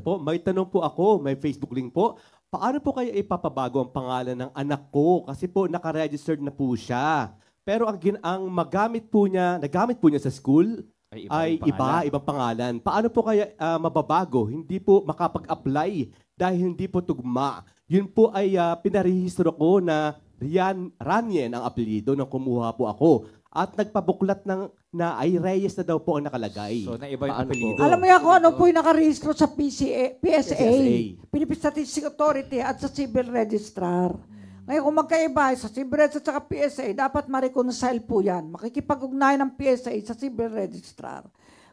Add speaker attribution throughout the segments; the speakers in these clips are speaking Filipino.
Speaker 1: Po, may tanong po ako, may Facebook link po. Paano po kaya ipapabago ang pangalan ng anak ko? Kasi po naka-registered na po siya. Pero ang nagamit po niya sa school ay ibang pangalan. Paano po kaya mababago? Hindi po makapag-apply dahil hindi po tugma. Yun po ay pinarehistro ko na Ranyen ang apelyido nang kumuha po ako. At nagpabuklat na ay Reyes na daw po ang nakalagay.
Speaker 2: So, naiba yung apelyido.
Speaker 3: Alam mo yan kung ano po yung nakarehistro sa PSA, Philippine Statistics Authority at sa Civil Registrar. Ngayon, kung magkaiba sa Civil Registrar at PSA, dapat ma-reconcile po yan. Makikipag-ugnay ng PSA sa Civil Registrar.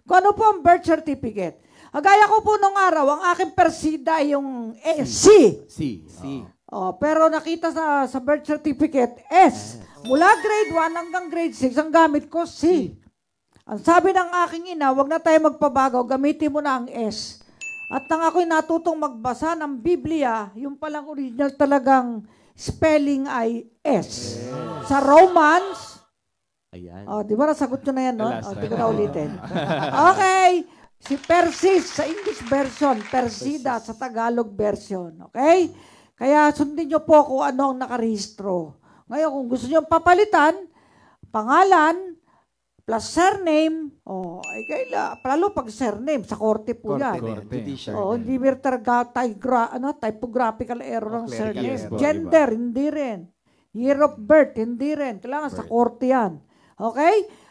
Speaker 3: Kung ano po ang birth certificate. Gaya ko po nung araw, ang aking persida yung C. Pero nakita sa birth certificate, S. Mula grade 1 hanggang grade 6, ang gamit ko, C. Ang sabi ng aking ina, wag na tayo magpabago, gamitin mo na ang S. At nang ako'y natutong magbasa ng Biblia, yung palang original talagang spelling ay S. Sa Romans,
Speaker 1: ayan.
Speaker 3: Di ba nasagot nyo na yan, no? Di ko na ulitin. Okay. Si Persis sa English version, Persida sa Tagalog version. Okay? Kaya sundin nyo po kung ano ang nakarehistro. Ngayon, kung gusto nyo papalitan, pangalan, plus surname, lalo pag surname, sa korte po yan. Hindi may typographical error ng surname. Gender, hindi rin. Year of birth, hindi rin. Kailangan sa korte yan. Okay?